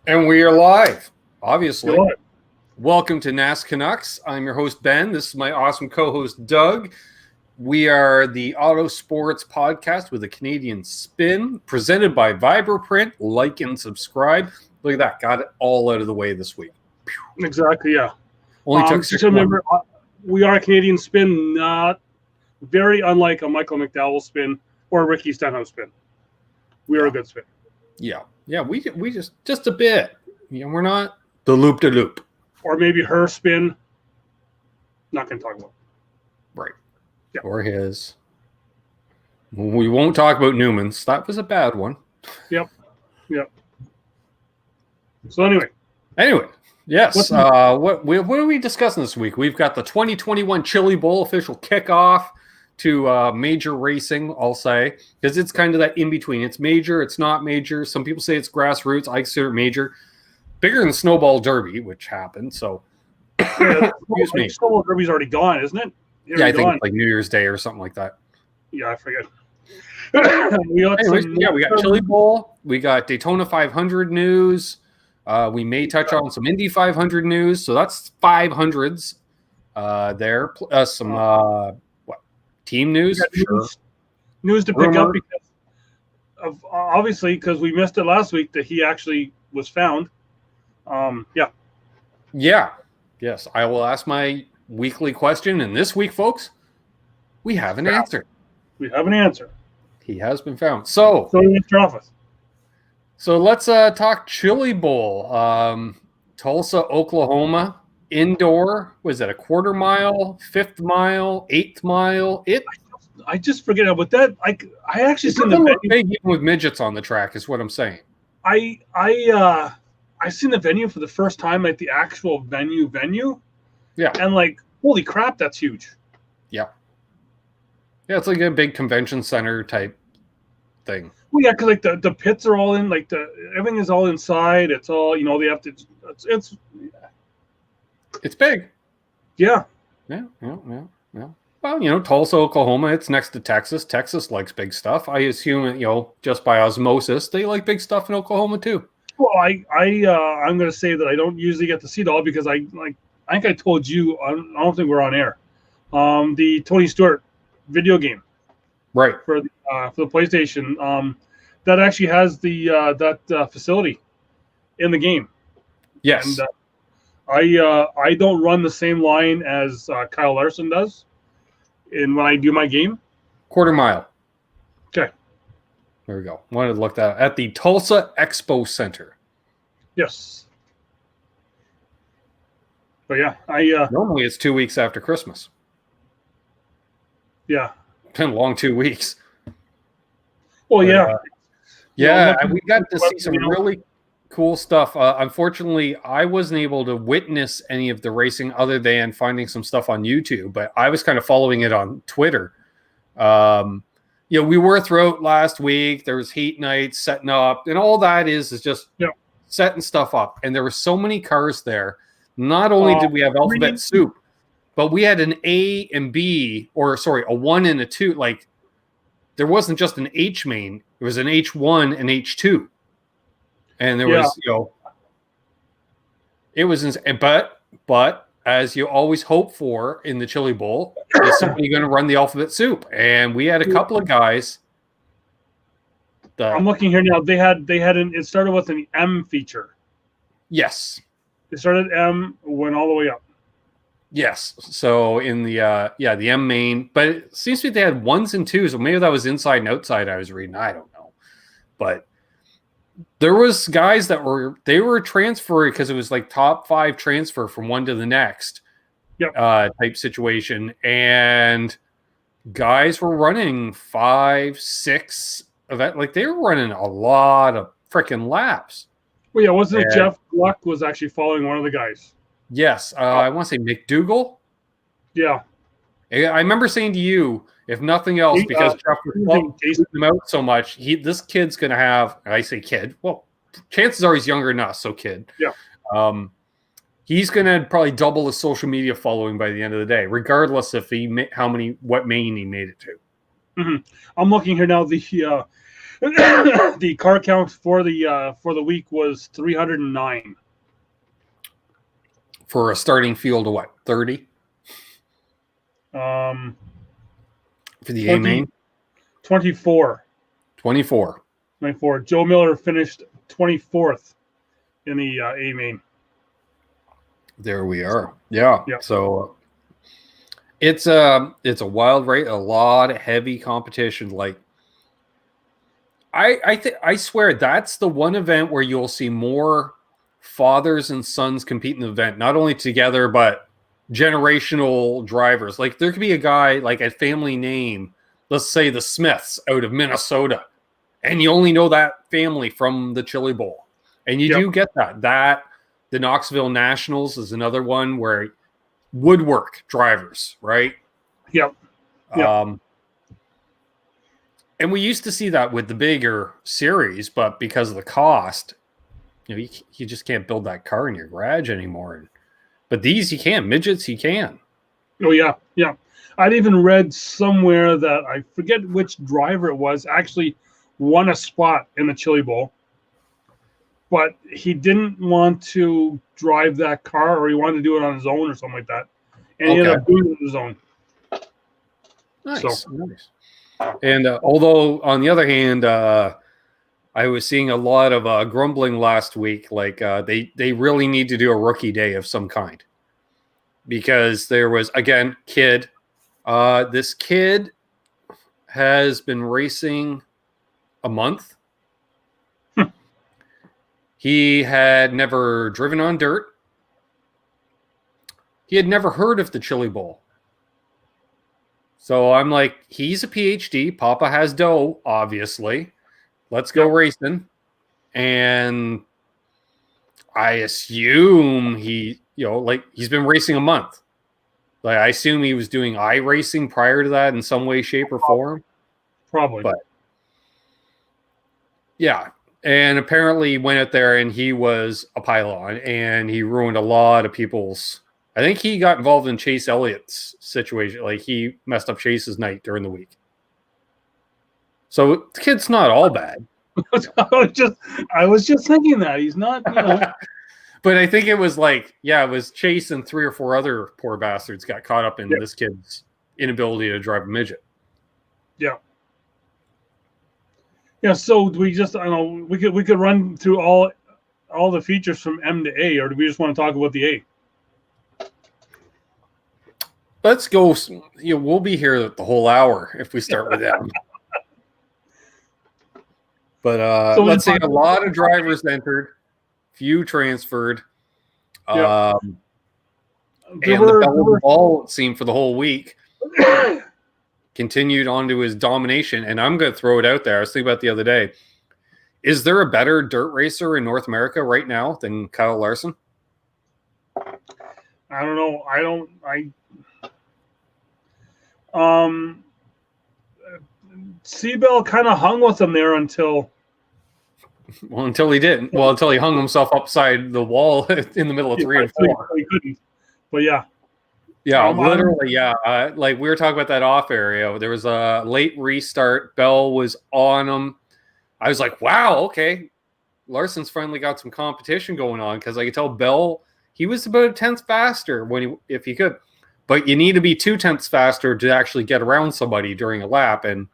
And we are live, obviously. You're live. Welcome to NasCanucks. I'm your host, Ben. This is my awesome co-host, Doug. We are the Auto Sports podcast with a Canadian spin, presented by Vibraprint. Like and subscribe. Look at that. Got it all out of the way this week. Exactly, yeah. Only took Just 6 remember, we are a Canadian spin, not very unlike a Michael McDowell spin or a Ricky Stenhouse spin. We are a good spin. Yeah, we just a bit. We're not the loop-de-loop. Or maybe her spin. Not going to talk about. Right. Yeah. Or his. We won't talk about Newman's. That was a bad one. Yep. So anyway, yes. What are we discussing this week? We've got the 2021 Chilli Bowl official kickoff to major racing, I'll say, because it's kind of that in between. It's major, it's not major. Some people say it's grassroots. I consider it major. Bigger than Snowball Derby, which happened. So, excuse me. Snowball Derby's already gone, isn't it? I think it's like New Year's Day or something like that. Yeah, I forget. we got Chilli Bowl. We got Daytona 500 news. We may touch on some Indy 500 news. So that's 500s there. Some team news? Sure. News to pick up because of obviously because we missed it last week that he actually was found. Yes. I will ask my weekly question, and this week, folks, we have an answer. We have an answer. He has been found. So Mr. Office. So let's talk Chilli Bowl. Tulsa, Oklahoma, indoor. Was that a quarter mile, 5th mile, 8th mile? I just forget about that. I actually seen the venue. Big with midgets on the track is what I'm saying. I seen the venue for the first time, like the actual venue. Yeah. And like, holy crap, that's huge. Yeah. Yeah, it's like a big convention center type thing. Well, yeah, because like the pits are all in, like everything is all inside. It's all, they have to. It's big. Yeah. Yeah. Well, Tulsa, Oklahoma, it's next to Texas. Texas likes big stuff. I assume, just by osmosis, they like big stuff in Oklahoma too. Well, I'm going to say that I don't usually get to see it all because I think I told you, I don't think we're on air. The Tony Stewart video game. Right. For the PlayStation, that actually has the that facility in the game. Yes. And I don't run the same line as Kyle Larson does, when I do my game. Quarter mile. Okay. There we go. Wanted to look that up. At the Tulsa Expo Center. Yes. But yeah, normally it's 2 weeks after Christmas. Yeah. Been a long 2 weeks. Well, yeah. We got to see some really cool stuff. Unfortunately, I wasn't able to witness any of the racing other than finding some stuff on YouTube, but I was kind of following it on Twitter. We were throughout last week. There was heat nights, setting up, and all that is just setting stuff up. And there were so many cars there. Not only did we have alphabet soup, but we had an A and B, a 1 and a 2. Like, there wasn't just an H main. It was an H1 and H2. And there was, it was, but as you always hope for in the Chilli Bowl, is somebody going to run the alphabet soup. And we had a couple of guys. I'm looking here now. It started with an M feature. Yes. It started M, went all the way up. Yes. So in the M main, but it seems to be they had 1s and 2s. So maybe that was inside and outside I was reading. I don't know. But there was guys that were transferring because it was like top 5 transfer from one to the next type situation. And guys were running 5, 6 event. Like they were running a lot of freaking laps. Well, yeah, wasn't it Jeff Gluck was actually following one of the guys? Yes. I want to say McDougal. Yeah. I remember saying to you, if nothing else, because Jeff was chasing him out so much, this kid's going to have, I say kid, well, chances are he's younger than us, so kid. Yeah. He's going to probably double his social media following by the end of the day, regardless if what main he made it to. Mm-hmm. I'm looking here now. The The car count for the week was 309. For a starting field of what, 30? Um, For the 20, A main? 24. 24. 24. Joe Miller finished 24th in the A main. There we are. Yeah. Yeah. So it's a wild rate, a lot of heavy competition. Like I swear that's the one event where you'll see more fathers and sons compete in the event, not only together but generational drivers. Like there could be a guy like a family name, let's say the Smiths out of Minnesota, and you only know that family from the Chilli Bowl, and you do get that. The Knoxville Nationals is another one where woodwork drivers, right? Yep. And we used to see that with the bigger series, but because of the cost, you just can't build that car in your garage anymore. But these you can. Midgets you can. Oh, yeah. Yeah. I'd even read somewhere that I forget which driver it was actually won a spot in the Chilli Bowl, but he didn't want to drive that car, or he wanted to do it on his own or something like that. And he ended up doing it on his own. Nice. Nice. And although, on the other hand, I was seeing a lot of grumbling last week, like they really need to do a rookie day of some kind. Because there was, again, kid. This kid has been racing a month. He had never driven on dirt. He had never heard of the Chilli Bowl. So I'm like, he's a PhD. Papa has dough, obviously. Let's go racing. And I assume he's been racing a month. Like I assume he was doing iRacing prior to that in some way, shape, or form. Probably. But yeah. And apparently he went out there and he was a pylon and he ruined a lot of people's. I think he got involved in Chase Elliott's situation. Like he messed up Chase's night during the week. So the kid's not all bad. I was just thinking that he's not, But I think it was it was Chase and 3 or 4 other poor bastards got caught up in this kid's inability to drive a midget. Yeah. Yeah, so do we just, I don't know, we could run through all the features from M to A, or do we just want to talk about the A? Let's go. We'll be here the whole hour if we start with them. But let's say a lot of drivers entered, few transferred. And the ball, it seemed, for the whole week continued on to his domination. And I'm going to throw it out there. I was thinking about it the other day. Is there a better dirt racer in North America right now than Kyle Larson? I don't know. Seabell kind of hung with him there until he didn't. Well, until he hung himself upside the wall in the middle of 3 and 4. He couldn't. But yeah. Yeah, literally, yeah. Like we were talking about that off area. There was a late restart. Bell was on him. I was like, wow, okay. Larson's finally got some competition going on, because I could tell Bell, he was about a tenth faster if he could. But you need to be 2 tenths faster to actually get around somebody during a lap. And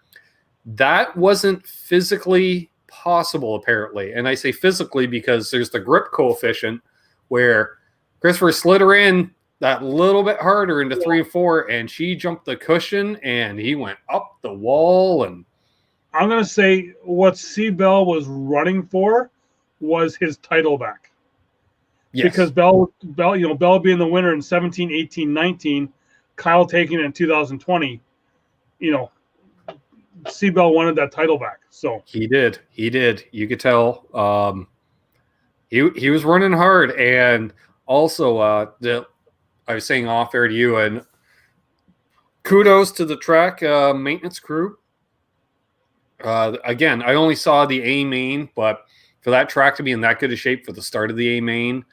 that wasn't physically possible, apparently. And I say physically because there's the grip coefficient where Christopher slid her in that little bit harder into 3 and 4, and she jumped the cushion, and he went up the wall. And I'm going to say what Seabell was running for was his title back. Yes. Because Bell being the winner in 17, 18, 19, Kyle taking it in 2020, Seabell wanted that title back. So he did. You could tell. He was running hard, and also I was saying off air to you, and kudos to the track maintenance crew. Again, I only saw the A main, but for that track to be in that good a shape for the start of the A main,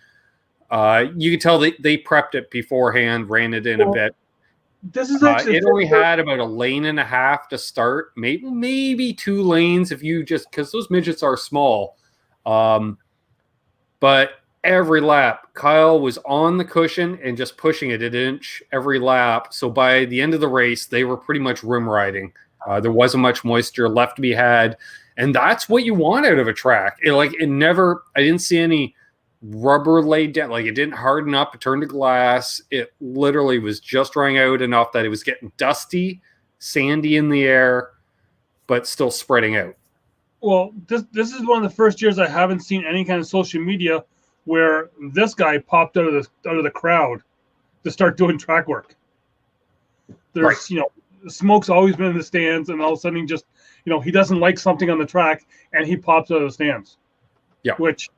you could tell they prepped it beforehand, ran it in a bit. This is actually It only had about a lane and a half to start, maybe 2 lanes if you just, because those midgets are small. But every lap, Kyle was on the cushion and just pushing it an inch every lap. So by the end of the race, they were pretty much rim riding. There wasn't much moisture left to be had, and that's what you want out of a track. I didn't see any rubber laid down, like it didn't harden up, it turned to glass. It literally was just drying out enough that it was getting dusty, sandy in the air, but still spreading out. Well, this is one of the first years I haven't seen any kind of social media where this guy popped out of the crowd to start doing track work. There's Smoke's always been in the stands, and all of a sudden he just he doesn't like something on the track and he pops out of the stands. Yeah. Which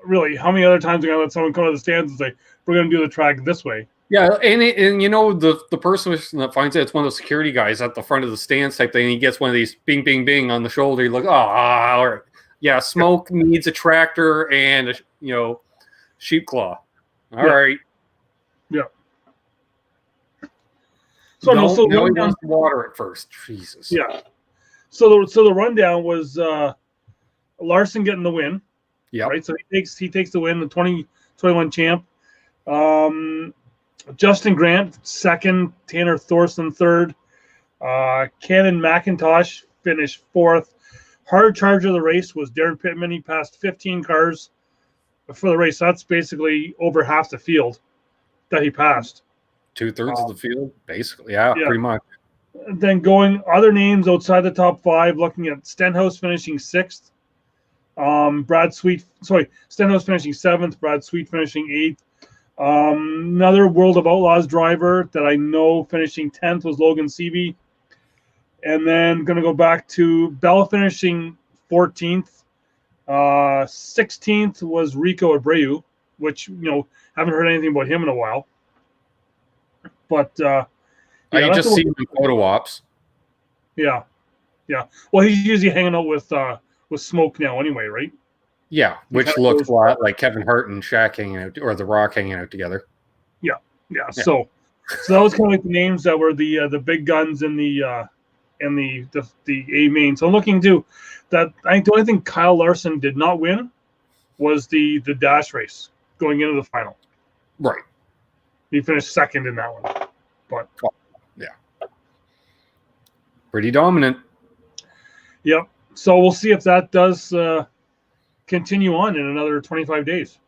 really, how many other times are you gonna let someone come out of the stands and say, we're gonna do the track this way? Yeah, and the person that finds it's one of those security guys at the front of the stands type thing, and he gets one of these bing, bing, bing on the shoulder. You're like, all right. Yeah, Smoke needs a tractor and a sheep claw. All right. Yeah. So no, he wants to water it first. Jesus. Yeah. So the rundown was Larson getting the win. Yeah. Right. So he takes the win, the 2021 champ. Justin Grant second, Tanner Thorson third. Cannon McIntosh finished fourth. Hard charge of the race was Darren Pittman. He passed 15 cars for the race. That's basically over half the field that he passed. 2/3 of the field, basically. Yeah, pretty much. Then going other names outside the top 5, looking at Stenhouse finishing 6th. Stenhouse finishing 7th. Brad Sweet finishing 8th. Another World of Outlaws driver that I know finishing 10th was Logan Seavey. And then going to go back to Bell finishing 14th. 16th was Rico Abreu, which, haven't heard anything about him in a while. But I just see him in photo ops. Yeah. Well, he's usually hanging out with Smoke now anyway, right? Yeah, which looks a lot like Kevin Hart and Shaq hanging out, or The Rock hanging out together. Yeah. So that was kind of like the names that were the big guns in the A main. So I'm looking to that. The only thing Kyle Larson did not win was the dash race going into the final. Right. He finished second in that one. But yeah, pretty dominant. Yep. So we'll see if that does continue on in another 25 days.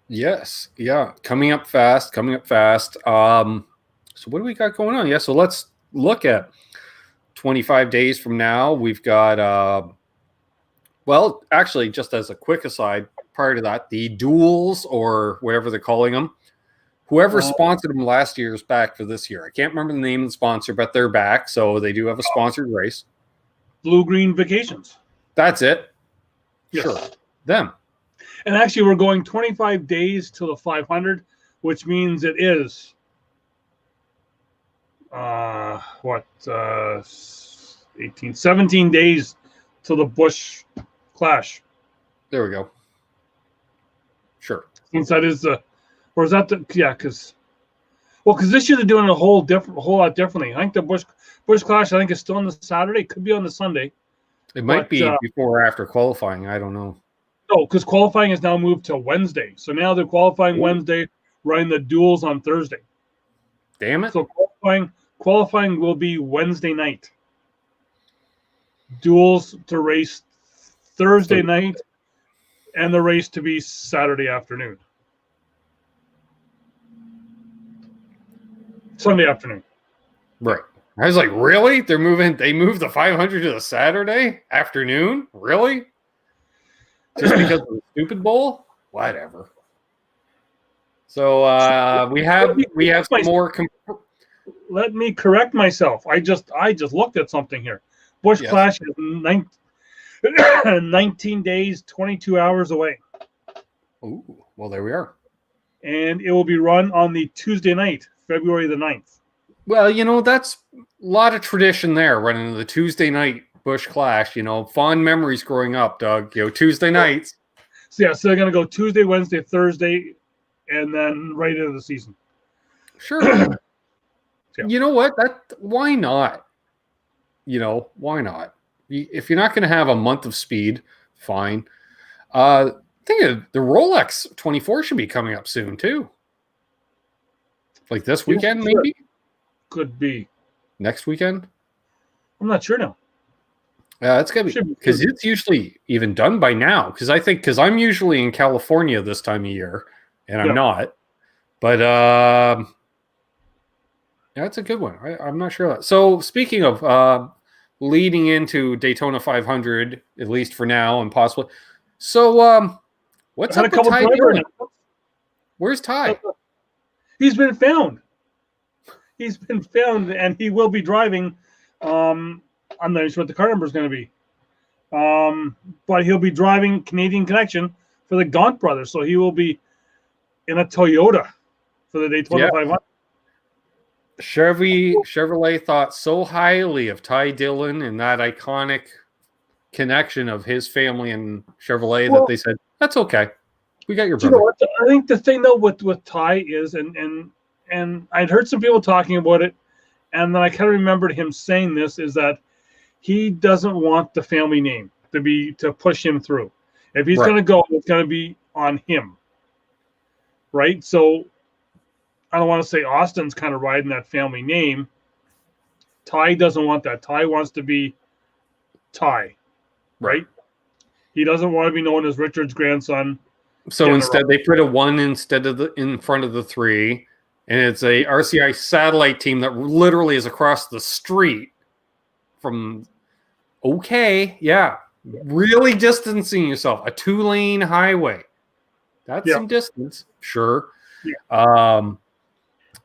Yes. Yeah. Coming up fast. So what do we got going on? Yeah. So let's look at 25 days from now. We've got, well, actually, just as a quick aside, prior to that, the duels, or whatever they're calling them, whoever sponsored them last year is back for this year. I can't remember the name of the sponsor, but they're back. So they do have a sponsored race. Blue Green Vacations. That's it. Yes. Sure. Them. And actually, we're going 25 days till the 500, which means it is 17 days till the Busch Clash. There we go. Sure. Since that is or is that because this year they're doing a whole lot differently. I think the Busch Clash, I think, is still on the Saturday. It could be on the Sunday. It might be before or after qualifying. I don't know. No, because qualifying is now moved to Wednesday. So now they're qualifying Wednesday, running the duels on Thursday. Damn it. So qualifying will be Wednesday night. Duels to race Thursday night, and the race to be Saturday afternoon. Sunday afternoon. Right. I was like, really? They moved the 500 to the Saturday afternoon? Really? Just because of the stupid bowl? Whatever. So we have some more. Let me correct myself. I just looked at something here. Busch Clash is 19 days, 22 hours away. Ooh, well, there we are. And it will be run on the Tuesday night, February the 9th. Well, that's a lot of tradition there, running the Tuesday night Busch Clash. Fond memories growing up, Doug. Tuesday nights. So they're going to go Tuesday, Wednesday, Thursday, and then right into the season. Sure. You know what? Why not? Why not? If you're not going to have a month of speed, fine. I think the Rolex 24 should be coming up soon too. Like this weekend, maybe? Could be. Next weekend? I'm not sure now. It's going to be, because it's usually even done by now. Because I'm usually in California this time of year, and I'm not. But that's a good one. I'm not sure. So speaking of leading into Daytona 500, at least for now, and possibly. So what's up with Ty Dillon? Where's Ty? He's been found. He's been found, and he will be driving. I'm not sure what the car number is going to be. But he'll be driving Canadian Connection for the Gaunt brothers. So he will be in a Toyota for the Daytona 500. Chevrolet thought so highly of Ty Dillon and that iconic connection of his family and Chevrolet that they said, that's okay. We got your brother. You know what? I think the thing though with Ty is, and I'd heard some people talking about it, and then I kind of remembered him saying this, is that he doesn't want the family name to push him through. If he's going to go, it's going to be on him. Right? So I don't want to say Austin's kind of riding that family name. Ty doesn't want that. Ty wants to be Ty. Right? He doesn't want to be known as Richard's grandson. So instead, they put a 1 in front of the 3, and it's a RCI satellite team that literally is across the street from. Okay, really distancing yourself. A 2-lane highway. That's some distance, sure. Yeah.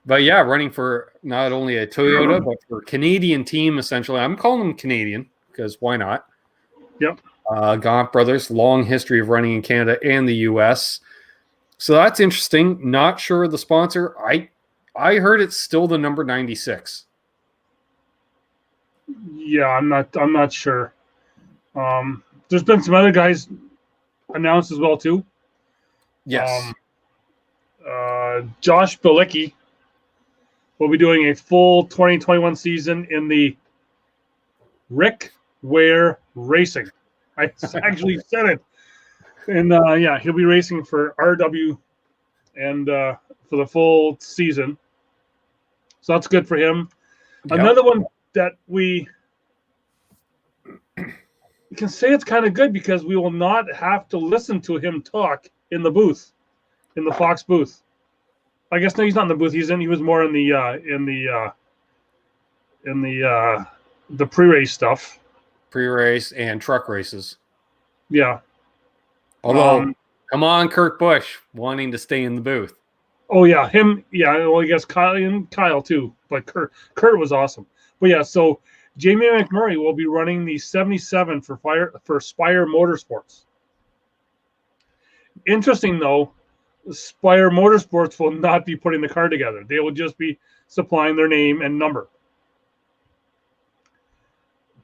But running for not only a Toyota but for a Canadian team essentially. I'm calling them Canadian because why not? Yep. Gaunt brothers, long history of running in Canada and the U.S. So that's interesting. Not sure the sponsor. I heard it's still the number 96. Yeah, I'm not sure. There's been some other guys announced as well too. Yes. Josh Bilicki will be doing a full 2021 season in the Rick Ware Racing. I actually said it. And he'll be racing for RW and for the full season. So that's good for him. Yep. Another one that we can say it's kind of good because we will not have to listen to him talk in the booth, in the Fox booth. I guess no, he's not in the booth. He was more in the pre-race stuff. Pre-race and truck races. Yeah. Although, come on, Kurt Busch wanting to stay in the booth. Oh yeah, him. Yeah, well, I guess Kyle too. But Kurt was awesome. But yeah, so Jamie McMurray will be running the 77 for Spire Motorsports. Interesting though, Spire Motorsports will not be putting the car together. They will just be supplying their name and number.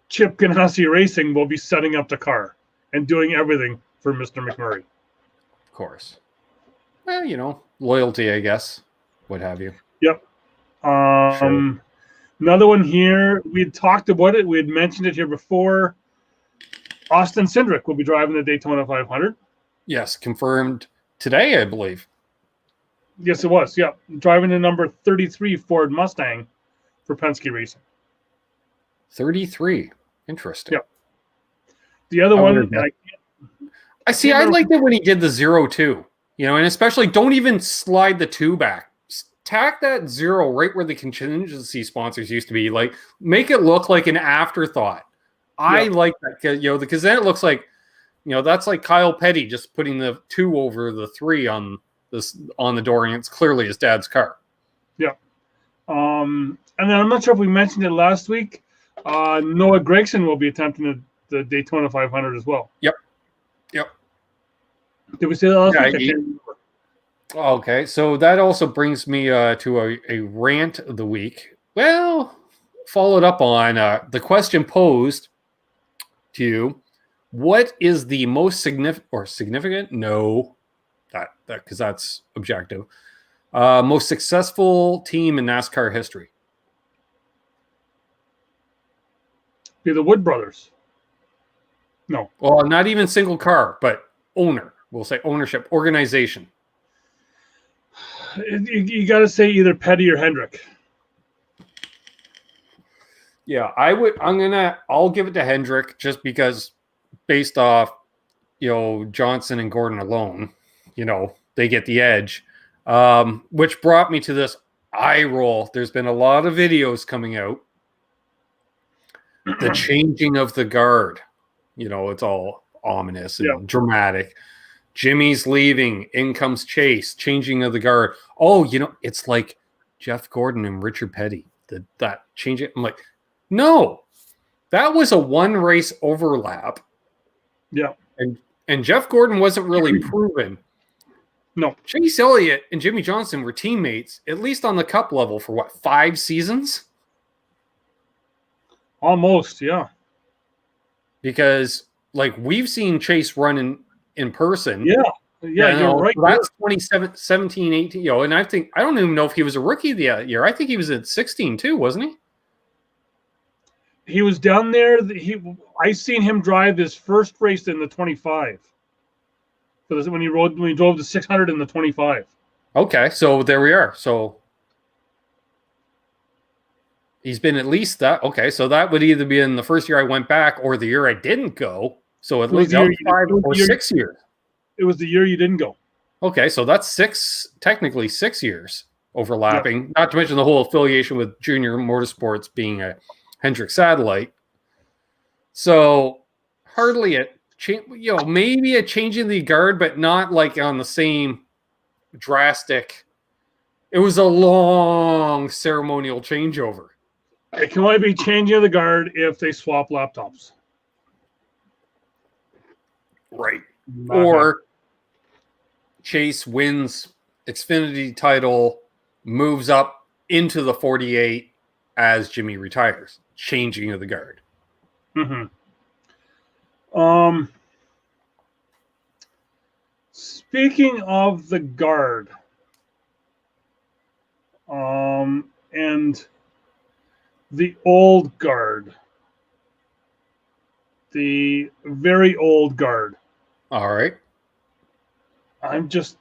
Chip Ganassi Racing will be setting up the car and doing everything for Mr. McMurray. Of course. Well, loyalty, I guess. What have you. Yep. Sure. Another one here. We had talked about it. We had mentioned it here before. Austin Cindric will be driving the Daytona 500. Yes, confirmed today, I believe. Yes, it was. Yeah. Driving the number 33 Ford Mustang for Penske Racing. 33. Interesting. Yep. The other one, I liked it when he did the 0-2, and especially don't even slide the 2 back. Tack that 0 right where the contingency sponsors used to be. Like, make it look like an afterthought. I like that, because then it looks like, that's like Kyle Petty just putting the 2 over the 3 on the door, and it's clearly his dad's car. Yeah. And then I'm not sure if we mentioned it last week. Noah Gragson will be attempting the Daytona 500 as well. Yep. Did we say that last week? Okay, so that also brings me to a rant of the week. Well, followed up on the question posed to you: what is the most significant? No, that because that's objective. Most successful team in NASCAR history. Be the Wood brothers. No. Well, not even single car, but owner. We'll say ownership, organization. You got to say either Petty or Hendrick. Yeah, I'll give it to Hendrick just because based off, Johnson and Gordon alone, they get the edge. Which brought me to this eye roll. There's been a lot of videos coming out. The changing of the guard. It's all ominous and dramatic. Jimmy's leaving. In comes Chase. Changing of the guard. Oh, it's like Jeff Gordon and Richard Petty. That change it. I'm like, no, that was a one race overlap. Yeah. And Jeff Gordon wasn't really proven. No. Chase Elliott and Jimmy Johnson were teammates, at least on the cup level, for 5 seasons? Almost, yeah. Because, we've seen Chase run in person. Yeah, you're right. So that's 2017, 18, and I don't even know if he was a rookie that year. I think he was at 16 too, wasn't he? He was down there. I seen him drive his first race in the 25. So when he drove the 600 in the 25. Okay, so there we are. So he's been at least that. Okay, so that would either be in the first year I went back or the year I didn't go. So at least 5 or 6 years. It was the year you didn't go. Okay, so that's technically 6 years overlapping. Yep. Not to mention the whole affiliation with Junior Motorsports being a Hendrick satellite. So hardly maybe a change in the guard, but not on the same drastic. It was a long ceremonial changeover. It can only be changing of the guard if they swap laptops. Right. Or Chase wins Xfinity title, moves up into the 48 as Jimmy retires. Changing of the guard. Mm-hmm. Speaking of the guard, and the old guard, the very old guard. All right. I'm just,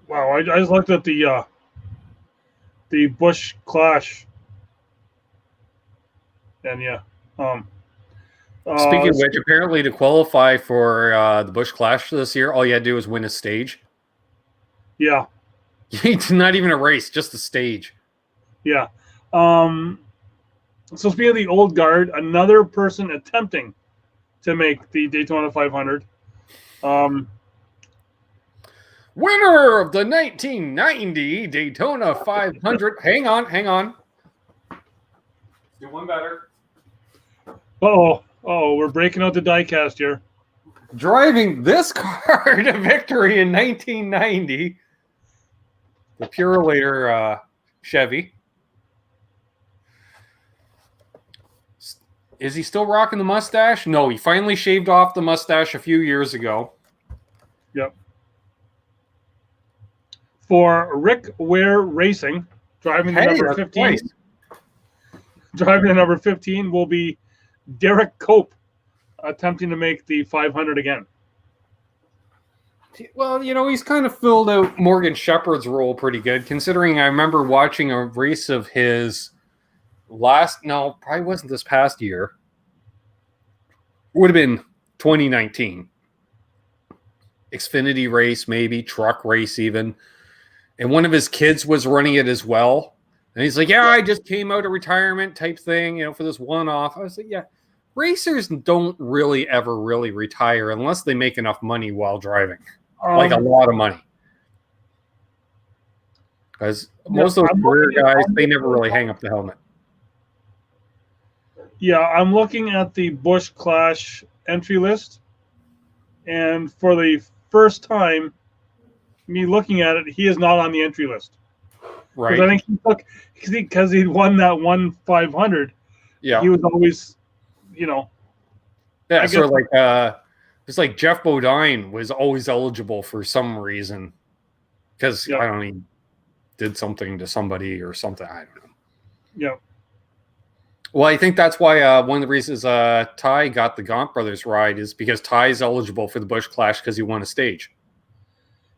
wow! I just looked at the Busch Clash, and Speaking of which, apparently to qualify for the Busch Clash this year, all you had to do was win a stage. Yeah. Not even a race, just a stage. Yeah. So speaking of the old guard, another person attempting to make the Daytona 500. Winner of the 1990 Daytona 500. Hang on. Do one better. Oh, we're breaking out the diecast here. Driving this car to victory in 1990. The Purolator Chevy. Is he still rocking the mustache? No, he finally shaved off the mustache a few years ago. Yep. For Rick Ware Racing, driving the number 15. Nice. Driving the number 15 will be Derek Cope, attempting to make the 500 again. Well, he's kind of filled out Morgan Shepherd's role pretty good, considering I remember watching a race of his probably wasn't this past year. Would have been 2019. Xfinity race, maybe, truck race even. And one of his kids was running it as well. And he's like, yeah, I just came out of retirement type thing, for this one-off. I was like, yeah, racers don't really ever really retire unless they make enough money while driving. Like a lot of money. Because most of those career guys, they never really hang up the helmet. Yeah, I'm looking at the Busch Clash entry list. And for the first time, me looking at it, he is not on the entry list. Right. I think because he won that 500. Yeah. He was always, Yeah, so it's like Jeff Bodine was always eligible for some reason. Because, I don't know, he did something to somebody or something. I don't know. Yeah. Well, I think that's why one of the reasons Ty got the Gaunt Brothers ride is because Ty is eligible for the Busch Clash because he won a stage.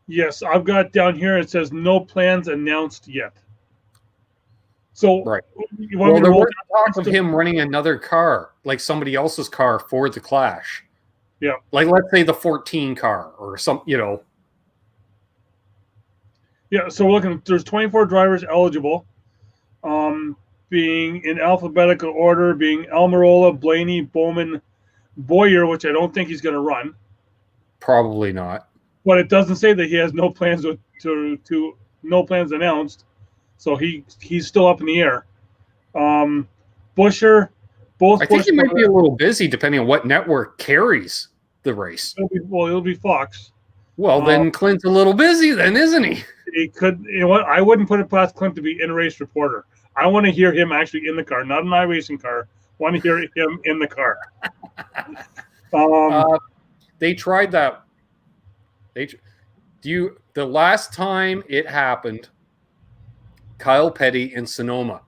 Yes, I've got down here. It says no plans announced yet. So, right. You want me to there roll was talk of him running another car, like somebody else's car for the Clash. Yeah. Like, let's say the 14 car or some, Yeah, so we're looking. There's 24 drivers eligible, being in alphabetical order, being Almirola, Blaney, Bowman, Boyer, which I don't think he's going to run. Probably not. But it doesn't say that he has no plans to no plans announced, so he's still up in the air. Busher, both. I think he might be a little busy depending on what network carries the race. It'll be Fox. Well, then Clint's a little busy, then, isn't he? He could. You know what? I wouldn't put it past Clint to be in race reporter. I want to hear him actually in the car, not in my racing car. I want to hear him in the car. They tried that. The last time it happened, Kyle Petty in Sonoma,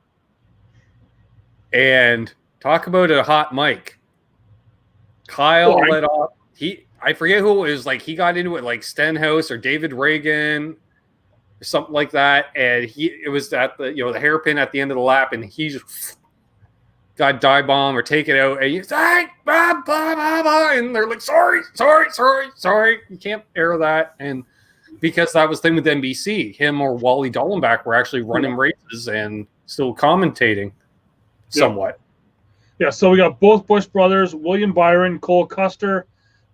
and talk about a hot mic. Kyle let off. I forget who it was. Like, he got into it like Stenhouse or David Reagan or something like that, and it was at the the hairpin at the end of the lap, and he just got dive bomb or take it out, and he's like, blah, blah, blah, blah, and they're like, sorry, you can't air that. And because that was the thing with NBC, him or Wally Dallenbach were actually running races and still commentating somewhat. Yeah, so we got both Busch brothers, William Byron, Cole Custer,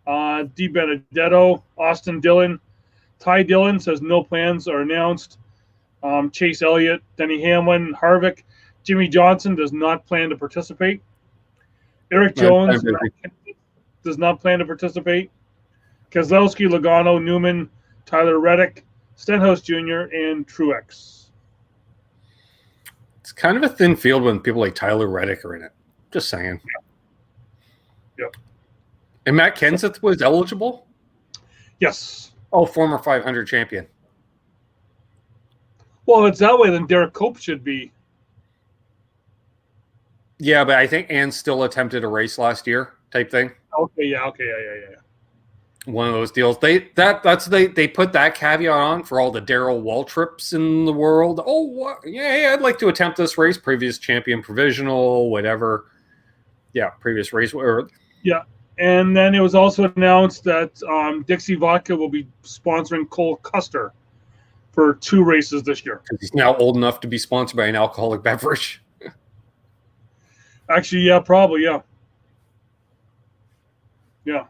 Di Benedetto, Austin Dillon. Ty Dillon says no plans are announced. Chase Elliott, Denny Hamlin, Harvick. Jimmy Johnson does not plan to participate. Eric Jones does not plan to participate. Keselowski, Logano, Newman, Tyler Reddick, Stenhouse Jr., and Truex. It's kind of a thin field when people like Tyler Reddick are in it. Just saying. Yep. And Matt Kenseth was eligible? Yes. Oh, former 500 champion. Well, if it's that way, then Derek Cope should be. Yeah, but I think Ann still attempted a race last year type thing. Okay, yeah. One of those deals. They put that caveat on for all the Darrell Waltrips in the world. Oh, what? Yeah, I'd like to attempt this race. Previous champion provisional, whatever. Yeah, previous race. Yeah, and then it was also announced that Dixie Vodka will be sponsoring Cole Custer for 2 races this year. He's now old enough to be sponsored by an alcoholic beverage. Actually, yeah, probably, yeah. Yeah.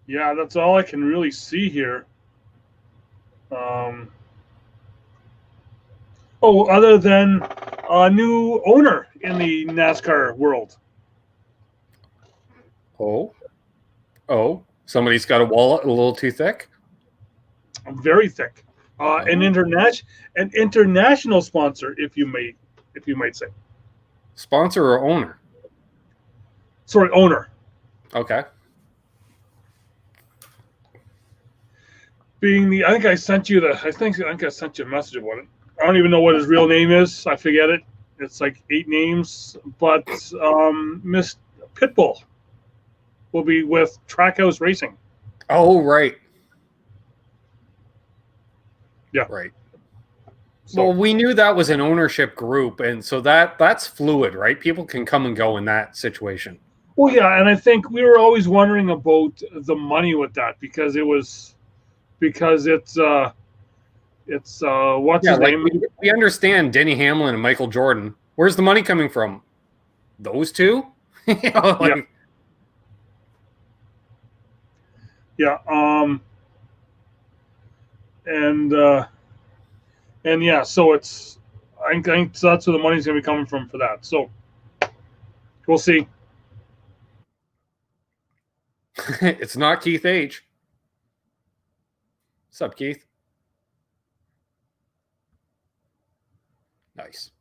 Yeah, that's all I can really see here. Other than a new owner in the NASCAR world. Oh, somebody's got a wallet a little too thick? Very thick. An international sponsor, if you might say. Sponsor or owner? Sorry, owner. Okay. I think I sent you I think I sent you a message about it. I don't even know what his real name is. I forget it. It's like 8 names, but Miss Pitbull will be with Trackhouse Racing. Oh, right. Yeah. Right. So, well, we knew that was an ownership group, and so that's fluid, right? People can come and go in that situation. Well, yeah, and I think we were always wondering about the money with that because it's what's his name? We understand Denny Hamlin and Michael Jordan. Where's the money coming from? Those two? Yeah. And yeah, so I think that's where the money's going to be coming from for that. So we'll see. It's not Keith H. What's up, Keith? Nice.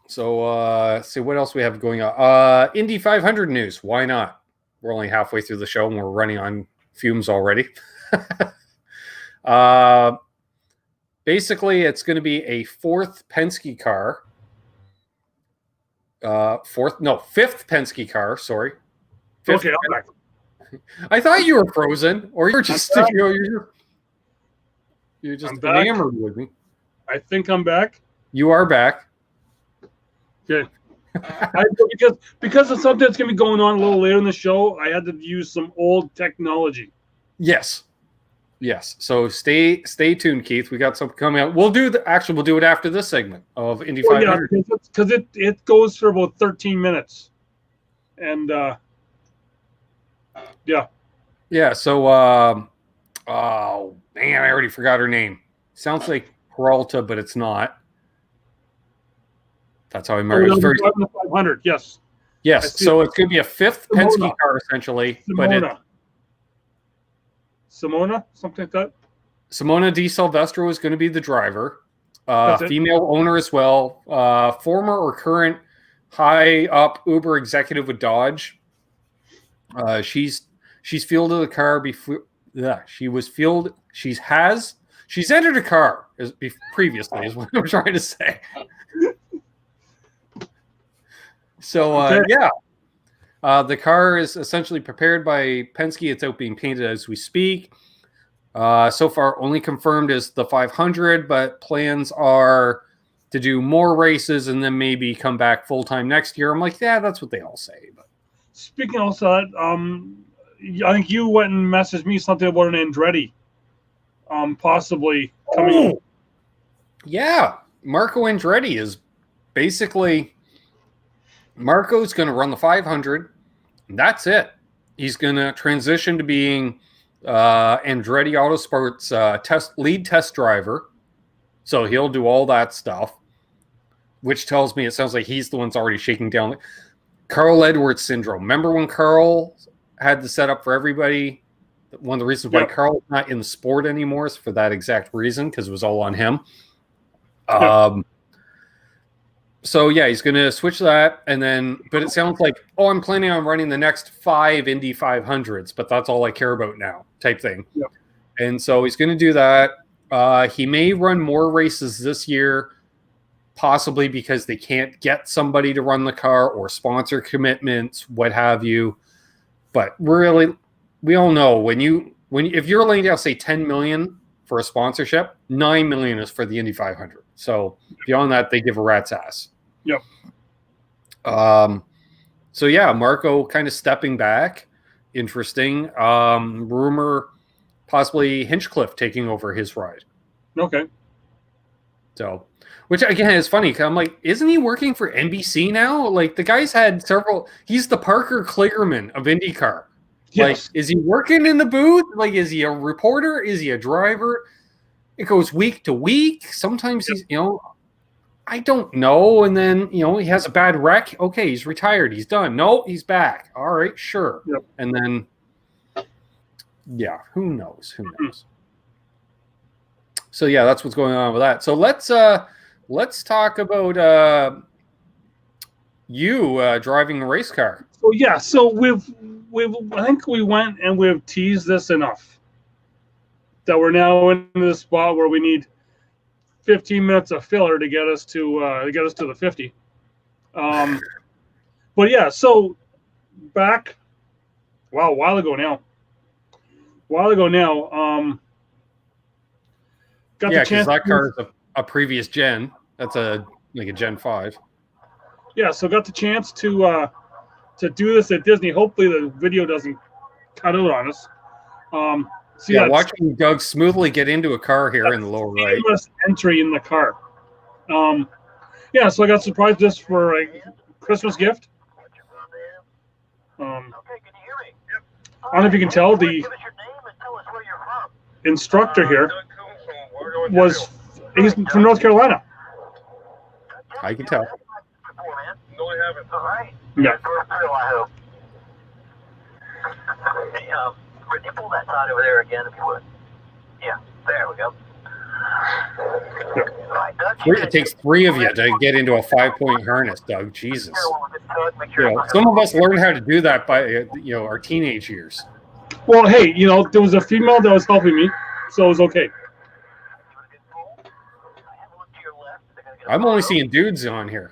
So, let's see what else we have going on. Indy 500 news. Why not? We're only halfway through the show and we're running on fumes already. basically it's going to be a fourth Penske car. Fifth Penske car. Sorry. Fifth Okay, I'm back. I thought you were frozen, or you're just you're just enamored with me. I think I'm back. You are back. Okay. Because of something that's going to be going on a little later in the show, I had to use some old technology. Yes. So stay tuned, Keith. We got something coming out. We'll do it after this segment of Indy 500. Because it goes for about 13 minutes, and yeah. So oh man, I already forgot her name. Sounds like Peralta, but it's not. That's how I remember. It was very 500. Yes. So it's going to be a fifth Penske car essentially, Simona, something like that. Simona Di Silvestro is going to be the driver. Female owner as well. Former or current high up Uber executive with Dodge. She's fielded the car before. Yeah, she was fielded. She's entered a car previously, is what I'm trying to say. So the car is essentially prepared by Penske. It's out being painted as we speak. So far, only confirmed is the 500, but plans are to do more races and then maybe come back full time next year. I'm like, yeah, that's what they all say. But speaking also, I think you went and messaged me something about an Andretti, possibly coming. Yeah, Marco Andretti is basically. Marco's going to run the 500. And that's it. He's going to transition to being Andretti Autosport's lead test driver. So he'll do all that stuff, which tells me it sounds like he's the one's already shaking down. Carl Edwards syndrome. Remember when Carl had the setup for everybody? One of the reasons why Carl's not in the sport anymore is for that exact reason, because it was all on him. So, yeah, he's going to switch that. But it sounds like, I'm planning on running the next 5 Indy 500s, but that's all I care about now type thing. Yeah. And so he's going to do that. He may run more races this year, possibly because they can't get somebody to run the car or sponsor commitments, what have you. But really, we all know if you're laying down, say, $10 million for a sponsorship, $9 million is for the Indy 500. So beyond that, they give a rat's ass. Yep. So yeah, Marco kind of stepping back. Interesting. Rumor possibly Hinchcliffe taking over his ride. Okay. So, which again is funny because I'm like, isn't he working for NBC now? Like the guy's had several. He's the Parker Kligerman of IndyCar. Yes. Like, is he working in the booth? Like, is he a reporter? Is he a driver? It goes week to week. Sometimes he's, I don't know. And then, he has a bad wreck. Okay, he's retired. He's done. No, he's back. All right, sure. Yep. And then, yeah, who knows? So, yeah, that's what's going on with that. So let's talk about you driving a race car. So, yeah, I think we went and we've teased this enough that we're now in the spot where we need 15 minutes of filler to get us to the 50. But yeah, so back a while ago now. Got the chance. That car is a previous gen. That's a Gen 5. Yeah, so got the chance to do this at Disney. Hopefully the video doesn't cut out on us. Watching Doug smoothly get into a car here in the lower right. Entry in the car. So I got surprised just for a Christmas gift. Okay, can you hear me? Yep. I don't know if you can tell, the instructor here he's from North Carolina. I can tell. No, I haven't. All right. Yeah. Could you pull that side over there again, if you would? Yeah, there we go. Yeah. All right, Doug, it takes 3 of you to get into a 5-point harness, Doug. Jesus. Some of us learned how to do that by our teenage years. Well, hey, there was a female that was helping me, so it was okay. I'm only seeing dudes on here.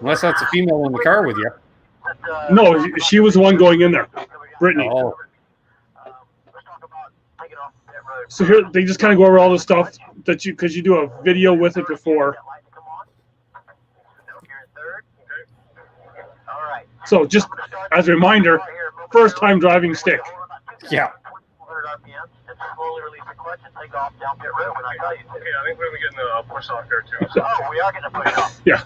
Unless that's a female in the car with you. No, she was the one going in there. Brittany. Oh, So here they just kind of go over all the stuff that because you do a video with it before. So just as a reminder, first time driving stick. yeah. Okay, I think we're going to get a push off here too. Oh, we are going to push off. Yeah,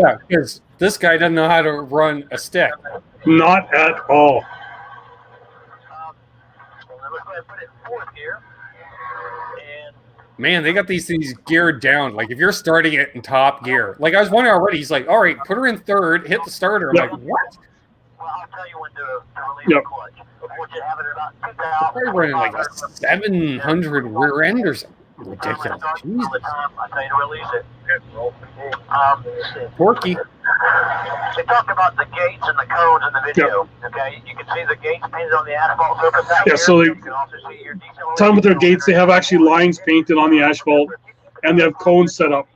Yeah, because this guy doesn't know how to run a stick. not at all. So let's go ahead and put it in fourth gear. And Man, they got these things geared down. Like if you're starting it in top gear, like I was wondering already. He's like, "All right, put her in third, hit the starter." I'm like, "What?" well, I'll tell you when to release Yep. the clutch. Before you have it at about They're 2,000. running like a 700 rear end or something ridiculous. Jesus, I tell you to release it. Porky. They talked about the gates and the cones in the video. Okay, you can see the gates painted on the asphalt surface out Yeah, here. so You can also see your deceleration Talking about their gates, they have actually lines painted on the asphalt, and they have cones set up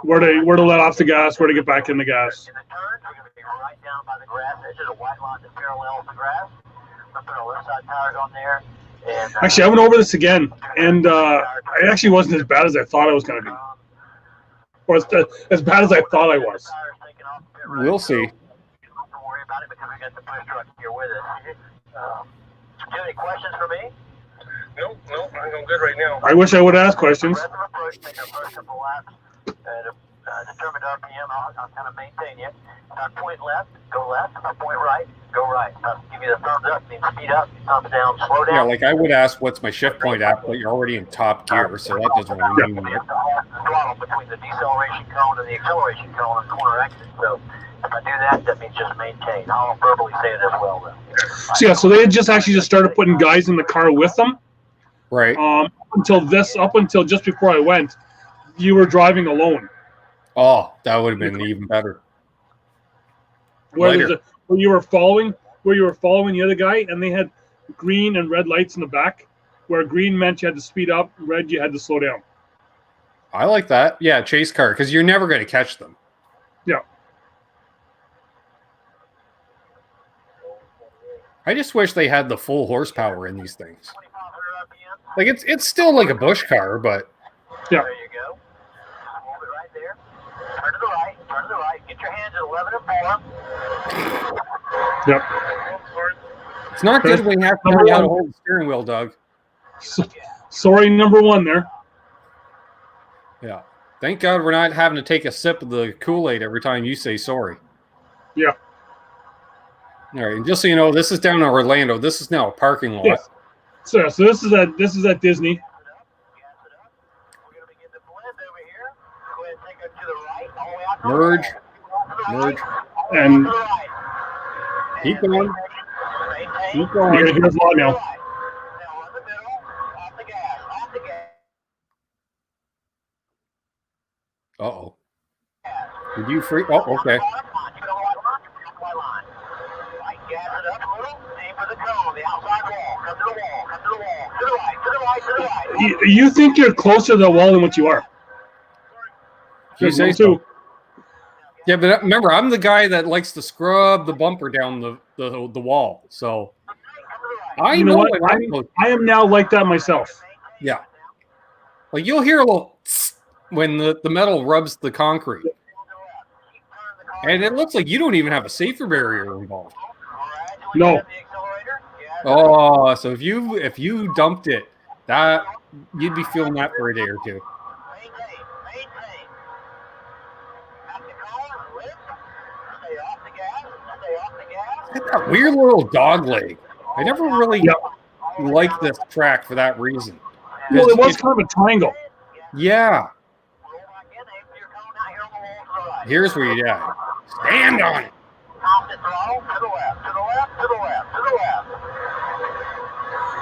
where to let off the gas, where to get back in the gas. In the turns, we're going to be right down by the grass edge of the white line that parallels the grass. We'll put our left side tires on there. And, Actually, I went over this again, and it actually wasn't as bad as I thought it was going to be, or as bad as I thought I was. We'll see. Don't worry about it because we got the push truck here with us. Do you have any questions for me? Nope, I'm going good right now. I wish I would ask questions. Aggressive approach, take our first couple laps at determined RPM. I'll kind of maintain you. If I point left, go left. If I point right, go right. If I give you the thumbs up, means speed up. Thumbs down, slow down. Yeah, like I would ask, "What's my shift point at?" But you're already in top gear, so that doesn't really mean We it. have to hold the throttle between the deceleration cone and the acceleration cone and corner exit. So if I do that, that means just maintain. I'll verbally say it as well, though. So yeah, so they had just started putting guys in the car with them. Right. Up until just before I went, you were driving alone. Oh, that would have been even better. Where Lighter. you were following the other guy, and they had green and red lights in the back. Where green meant you had to speed up, red you had to slow down. I like that. Yeah, chase car, because you're never going to catch them. Yeah. I just wish they had the full horsepower in these things. 2,500 RPM. Like it's still like a bush car, but Yeah. There you go. Hold it right there. Turn to the right. Turn to the right. Get your hands at 11 and 4. Yep. it's not good when you have to know how to hold the steering wheel, Doug. Sorry, number one there. Yeah. Thank God we're not having to take a sip of the Kool-Aid every time you say sorry. Yeah. All right, and just so you know, this is down in Orlando. This is now a parking lot. Yes. So this is at Disney. Gas it up. We're going to begin the blend over here. Go ahead and take it to the right. All the way out to the Merge. wall. Merge. And To the right. Keep going. Maintain. Keep going. here's law now. Now run the middle. Off the gas. Off the gas. Uh-oh. Did you free? Oh, okay. Gas it up a little. Aim for the cone. The outside wall. Come to the wall. Come to the wall. To the right. To the right. To the right. You think you're closer to the wall than what you are. You say so. Yeah, but remember, I'm the guy that likes to scrub the bumper down the wall. So I You know know what? when I'm close. I am now like that myself. Yeah. Like you'll hear a little when the metal rubs the concrete. And it looks like you don't even have a safety barrier involved. No. Oh, so if you dumped it, that you'd be feeling that for a day or two. That weird little dog leg. I never really liked this track for that reason. Well, it was kind of a triangle. Yeah. Here's where you at. Stand on it.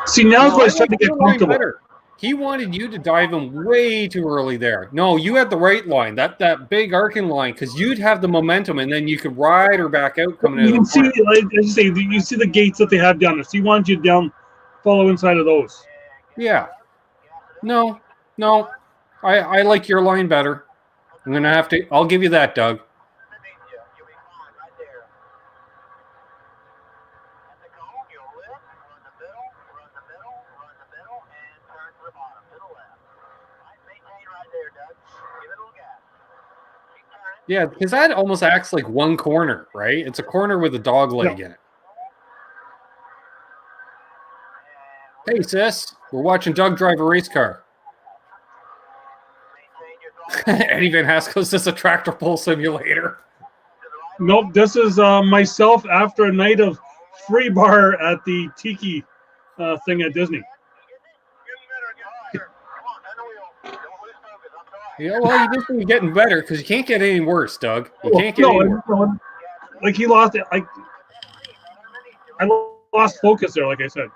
See, now it's where I started to get comfortable. Better. He wanted you to dive in way too early there. No, you had the right line. That big arcing line, because you'd have the momentum, and then you could ride her back out coming out You of can the see, corner. like I say, you see the gates that they have down there. So he wanted you follow inside of those. Yeah. No. I like your line better. I'm gonna have to. I'll give you that, Doug. You'll be fine right there. At the cone, you'll lift, run the middle, run the middle, run the middle, and turn to the bottom, to the left. Right, maintain right there, Doug. Give it a little gas. Keep turning. Yeah, because that almost acts like one corner, right? It's a corner with a dog leg in it. Hey, sis, we're watching Doug drive a race car. Maintain your throttle. Eddie Van Haskell's just a tractor pull simulator. Nope, this is myself after a night of free bar at the Tiki thing at Disney. Come on, turn the wheel. Don't lose focus. I'm sorry. Yeah, well, you just be getting better because you can't get any worse, Doug. You can't get any worse. No, like he lost it. I lost focus there, like I said.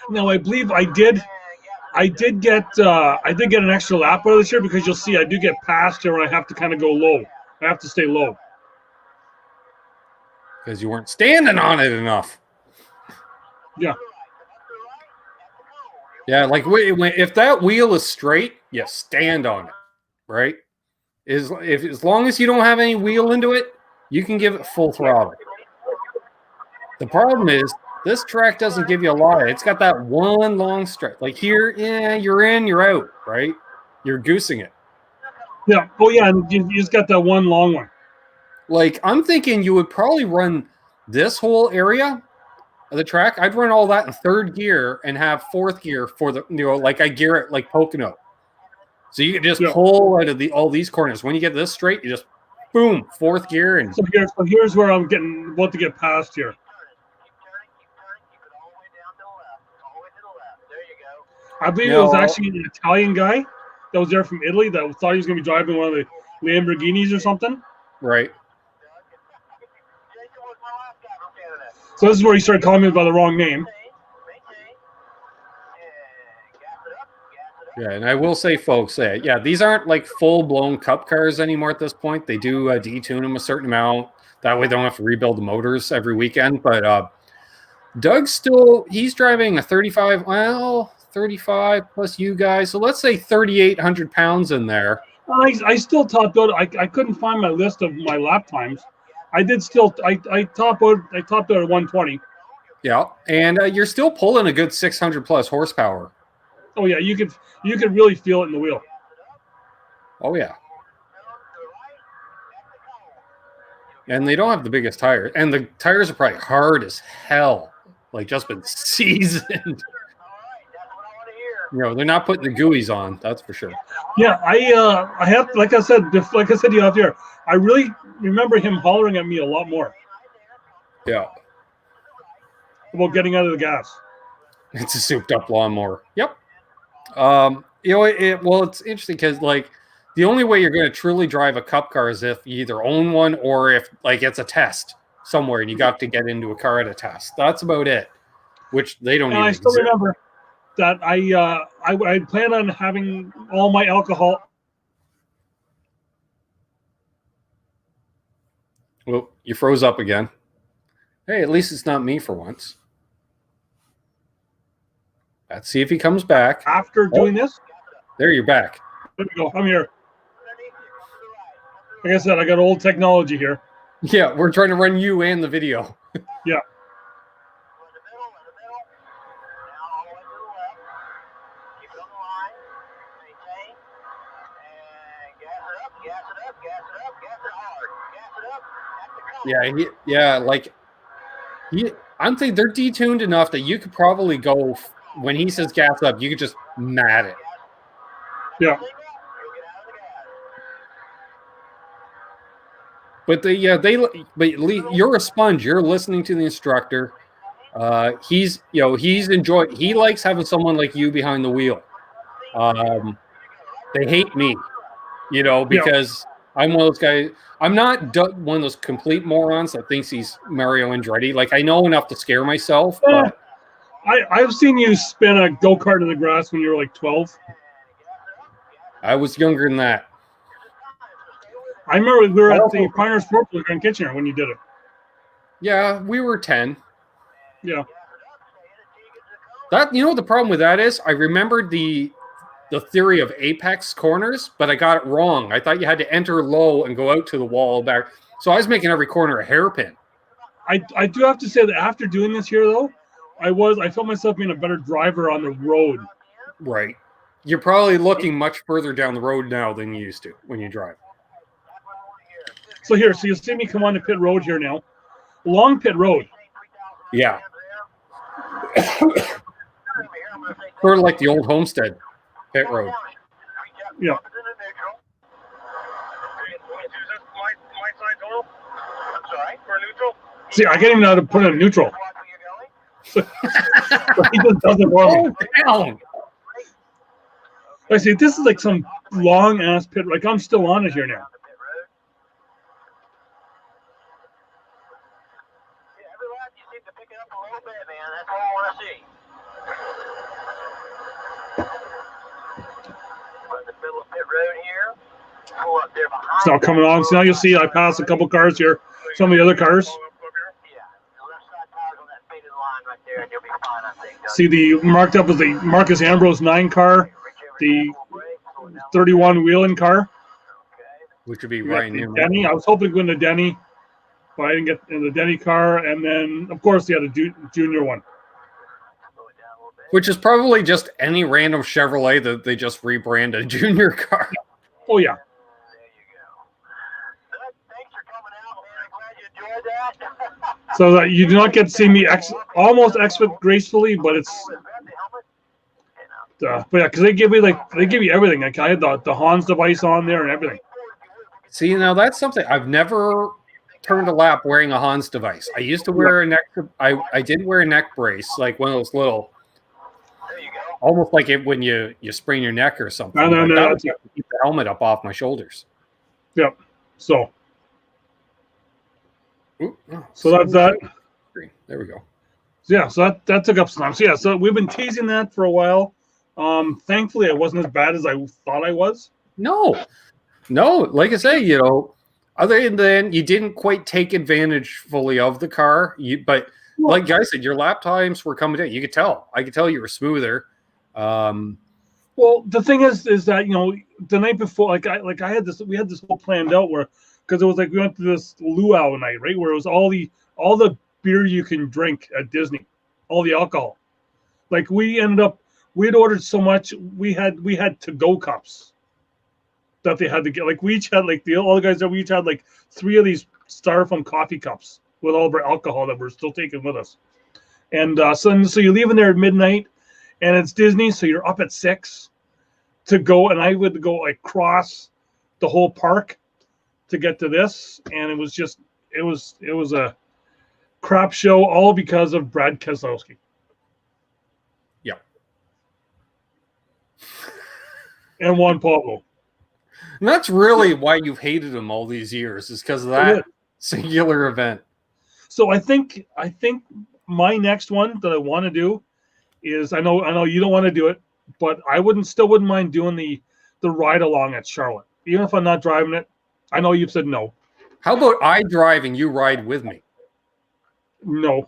No, I believe I did get an extra lap out of this year because you'll see I do get past here when I have to kind of go low. I have to stay low. Because you weren't standing on it enough. Yeah. Yeah, like if that wheel is straight, you stand on it, right? As long as you don't have any wheel into it, you can give it full throttle. The problem is this track doesn't give you a lot. It's got that one long stretch. Like here, yeah, you're in, you're out, right? You're goosing it. Yeah. Oh, yeah. And you just got that one long one. Like I'm thinking you would probably run this whole area of the track. I'd run all that in third gear and have fourth gear for the, like I gear it like Pocono. So you can just pull out of all these corners. When you get this straight, you just boom, fourth gear. And so here's where I'm about to get past here. I believe it was actually an Italian guy that was there from Italy that thought he was going to be driving one of the Lamborghinis or something. Right. So this is where he started calling me by the wrong name. Yeah, and I will say, folks, these aren't like full-blown cup cars anymore at this point. They do detune them a certain amount. That way they don't have to rebuild the motors every weekend. But Doug's he's driving a 35 plus you guys. So let's say 3,800 pounds in there. I still topped out. I couldn't find my list of my lap times. I topped out at 120. Yeah, and you're still pulling a good 600 plus horsepower. Oh yeah, you could really feel it in the wheel. Oh yeah. And they don't have the biggest tires, and the tires are probably hard as hell, like just been seasoned. They're not putting the GUIs on, that's for sure. Yeah, I have, like I said to you out there, I really remember him hollering at me a lot more. Yeah. About getting out of the gas. It's a souped up lawnmower. Yep. It's interesting because like the only way you're going to truly drive a cup car is if you either own one or if like it's a test somewhere and you got to get into a car at a test. That's about it. Which they don't. And I still remember that I plan on having all my alcohol. Well, you froze up again. Hey, at least it's not me for once. Let's see if he comes back. After doing this? There, you're back. There we go. I'm here. Like I said, I got old technology here. Yeah, we're trying to run you and the video. Yeah. I'm thinking they're detuned enough that you could probably go when he says gas up, you could just mat it. Yeah. But you're a sponge. You're listening to the instructor. He likes having someone like you behind the wheel. They hate me, because I'm one of those guys. I'm not one of those complete morons that thinks he's Mario Andretti. Like, I know enough to scare myself. But I've seen you spin a go-kart in the grass when you were like 12. I was younger than that. I remember we were at the Pioneer Sports Bar in Kitchener when you did it. Yeah, we were 10. Yeah. That, you know what the problem with that is? I remembered the theory of apex corners, but I got it wrong. I thought you had to enter low and go out to the wall back. So I was making every corner a hairpin. I do have to say that after doing this here, though, I felt myself being a better driver on the road. Right. You're probably looking much further down the road now than you used to when you drive. So you see me come on the pit road here now. Long pit road. Yeah. Sort of like the old Homestead pit road. Yeah. My side total? I'm sorry? For neutral? See, I can't even know how to put it in neutral. So he just does it for me. Down. I see, this is like some long ass pit. Like I'm still on it here now. Every lap you seem to pick it up a little bit, man. That's all I want to see. We're in the middle of pit road here. Pull up there behind. It's now coming on. So now you'll see I passed a couple cars here. Some of the other cars. Yeah, the left side tires on that faded line right there, and you'll be fine, I think. See the marked up as the Marcus Ambrose 9 car, the 31 wheeling car. Which would be We got Ryan the Newman. Denny. I was hoping to go into Denny, but I didn't get in the Denny car. And then, of course, they had a junior one. Which is probably just any random Chevrolet that they just rebrand a junior car. Oh, yeah. There you go. Thanks for coming out, man. I'm glad you enjoyed that. So that you do not get to see me almost exit gracefully, but it's but yeah, because they give you everything. Like I had the Hans device on there and everything. See, now that's something I've never turned a lap wearing a Hans device. I used to wear a neck. I did wear a neck brace, like one of those little, There you go. almost like it when you sprain your neck or something. No, Like, no, that no. would keep the helmet up off my shoulders. Yep. So Ooh, that's that. There we go. Yeah. So that took up some time. So yeah. So we've been teasing that for a while. Thankfully, it wasn't as bad as I thought I was. No, like I say, other than you didn't quite take advantage fully of the car, but like I said, your lap times were coming in. You could tell. I could tell you were smoother. Well, the thing is that the night before, we had this whole planned out because it was like we went to this luau night, right, where it was all the beer you can drink at Disney, all the alcohol. Like we'd ordered so much, we had to-go cups that they had to get. Like we each had all the guys there, we each had like 3 of these styrofoam coffee cups with all of our alcohol that we're still taking with us. And so you're leaving there at midnight, and it's Disney, so you're up at 6 to go. And I would go across the whole park to get to this, and it was a crap show, all because of Brad Keselowski. Yep. And Juan Pablo. And that's really why you've hated him all these years, is because of that singular event. So I think my next one that I want to do is, I know you don't want to do it, but I wouldn't mind doing the ride along at Charlotte, even if I'm not driving it. I know you've said no. How about I drive and you ride with me? No,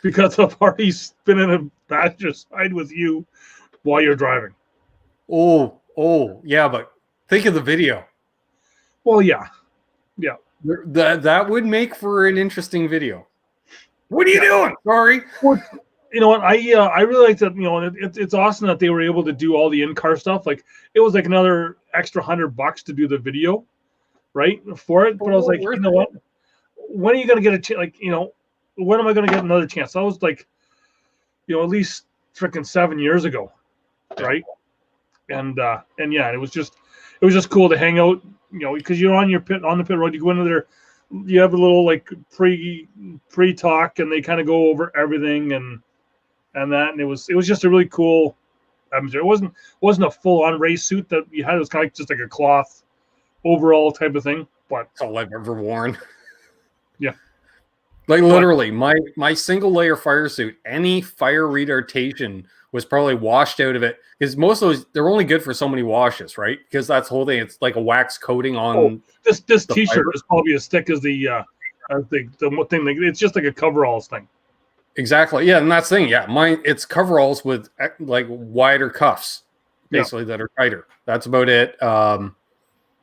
because I've already been in a passenger side with you while you're driving. Oh, yeah, but think of the video. Well, yeah. That would make for an interesting video. What are you doing? Sorry. Well, you know what? I really like that. It's awesome that they were able to do all the in-car stuff. Like it was like another extra $100 to do the video, right, for it. But I was like, you know what? When are you gonna get a chance? When am I gonna get another chance? That was like, at least freaking 7 years ago, right? And yeah, it was just cool to hang out, because you're on the pit road. You go into there, you have a little like pre-talk, and they kind of go over everything and that, and it was just a really cool atmosphere. It wasn't a full-on race suit that you had. It was kind of just like a cloth overall type of thing. But That's all I've ever worn. Yeah. Like literally, my single layer fire suit, any fire retardation was probably washed out of it because most of those they're only good for so many washes, right? Because that's the whole thing. It's like a wax coating on. This T-shirt fiber. is probably as thick as the thing. It's just like a coveralls thing. Exactly. Yeah, and that's the thing. Yeah, mine it's coveralls with like wider cuffs, basically that are tighter. That's about it.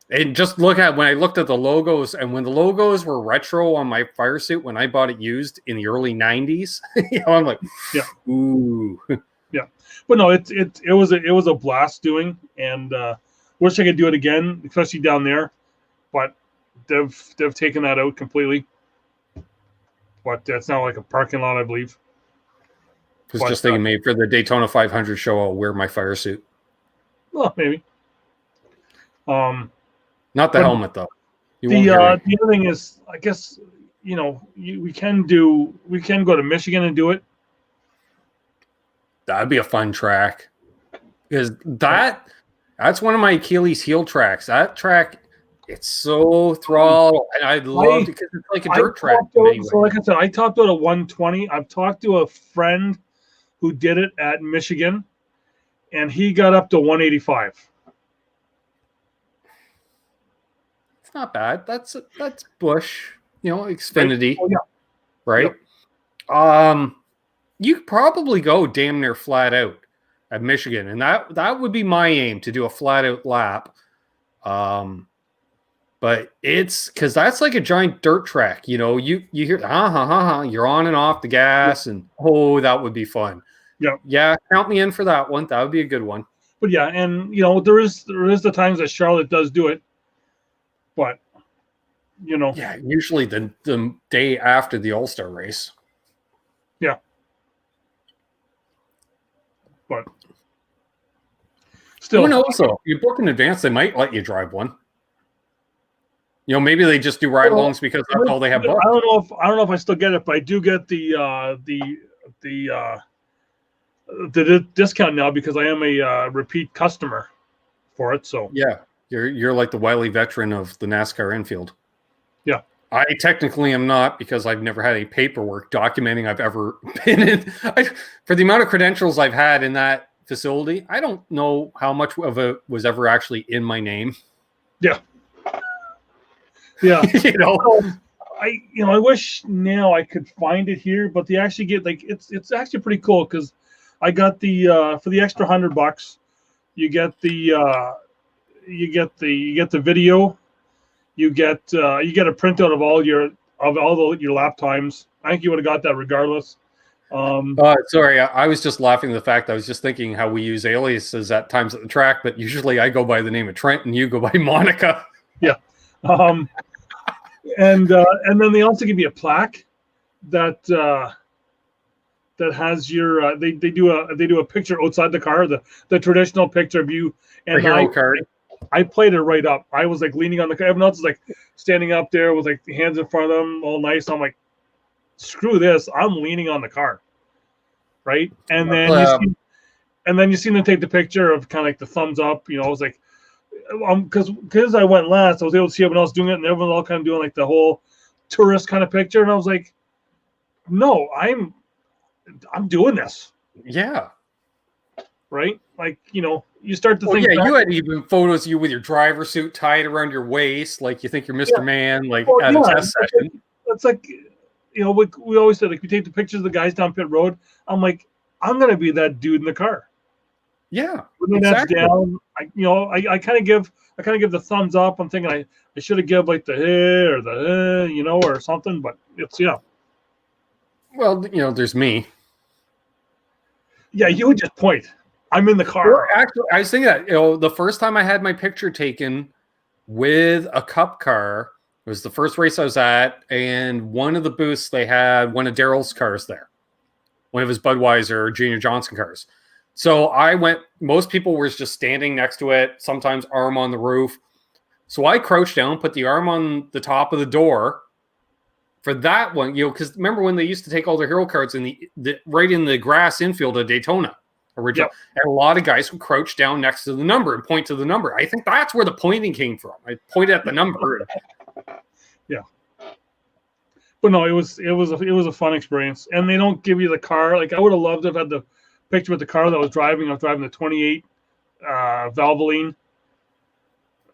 And just look at when I looked at the logos, and when the logos were retro on my fire suit when I bought it used in the early '90s, I'm like, ooh, yeah. But no, it was a blast doing, and wish I could do it again, especially down there. But they've taken that out completely. But it's now like a parking lot, I believe. I was just thinking maybe for the Daytona 500 show, I'll wear my fire suit. Well, maybe. Not the helmet though. The other thing is, I guess we can go to Michigan and do it. That'd be a fun track because that's one of my Achilles heel tracks. That track, it's so throttle, and I love it because it's like a dirt track. So, like I said, I topped out a 120. I've talked to a friend who did it at Michigan, and he got up to 185. Not bad. That's Bush, Xfinity, right? Yep. You could probably go damn near flat out at Michigan, and that would be my aim to do a flat out lap. But it's because that's like a giant dirt track. You hear you're on and off the gas, and that would be fun. Yeah. Count me in for that one. That would be a good one. But yeah, and there is the times that Charlotte does do it. But usually the day after the All-Star race. Yeah. But still, who knows though? You book in advance, they might let you drive one. Maybe they just do ride-alongs because that's all they have booked. I don't know if I still get it, but I do get the discount now because I am a repeat customer for it. So yeah. You're like the wily veteran of the NASCAR infield. Yeah. I technically am not because I've never had any paperwork documenting I've ever been in. For the amount of credentials I've had in that facility, I don't know how much of it was ever actually in my name. Yeah. Yeah. I wish now I could find it here, but they actually get it's actually pretty cool because I got the for the extra $100, you get the video, you get a printout of all your lap times. I think you would have got that regardless. Sorry, I was just laughing at the fact I was just thinking how we use aliases at times at the track, but usually I go by the name of Trent and you go by Monica. Yeah. And then they also give you a plaque that has your they do a picture outside the car, the traditional picture of you and a hero card. I played it right up. I was like leaning on the car. Everyone else is like standing up there with like the hands in front of them, all nice. I'm like, screw this. I'm leaning on the car, right? And then you see them take the picture of kind of like the thumbs up. I was like, because I went last, I was able to see everyone else doing it, and everyone's all kind of doing like the whole tourist kind of picture. And I was like, no, I'm doing this. Yeah. Right? Like, you start to think. Yeah, you had even photos of you with your driver suit tied around your waist, like you think you're Mr. Man, like at a test session. It's like, we always said, like, we take the pictures of the guys down pit road. I'm like, I'm gonna be that dude in the car. Yeah, when exactly. That's down, I kind of give the thumbs up. I'm thinking I should have given like the hey or the or something, but it's Well, there's me. Yeah, you would just point. I'm in the car. Well, actually, I was thinking that the first time I had my picture taken with a cup car was the first race I was at, and one of the booths they had one of Daryl's cars there, one of his Budweiser or Junior Johnson cars. So I went. Most people were just standing next to it. Sometimes arm on the roof. So I crouched down, put the arm on the top of the door. For that one, because remember when they used to take all their hero cards in the right in the grass infield of Daytona original, and a lot of guys would crouch down next to the number and point to the number. I think that's where the pointing came from. I pointed at the number. Yeah. But no, it was a fun experience, and they don't give you the car. Like I would have loved to have had the picture with the car that I was driving. I was driving the 28 Valvoline.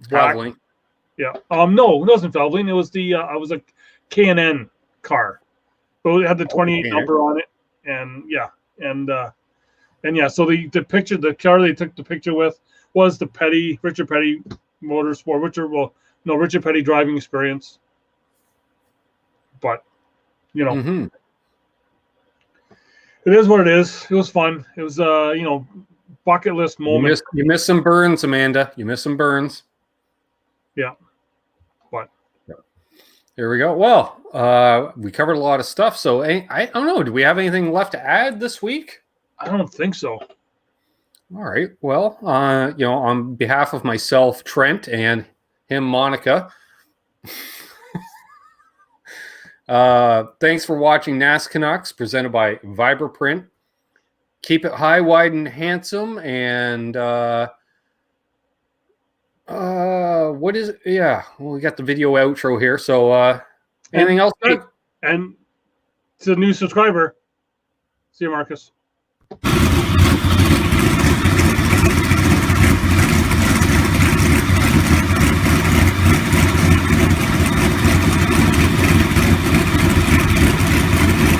Black. Traveling. Yeah. No, it wasn't Valvoline. It was the I was a K&N car, but it had the 28 number on it, and yeah, and yeah. So the picture, the car they took the picture with was the Richard Petty Motorsport. Richard Petty driving experience. But, it is what it is. It was fun. It was, bucket list moment. You missed some burns, Amanda. You missed some burns. Yeah. But here we go. Well, we covered a lot of stuff. So I don't know. Do we have anything left to add this week? I don't think so. All right. Well, on behalf of myself, Trent, and him, Monica. Thanks for watching NasCanucks, presented by Vibraprint. Keep it high, wide, and handsome. And what is it? Yeah, well, we got the video outro here. So anything else? And to the new subscriber, see you, Marcus.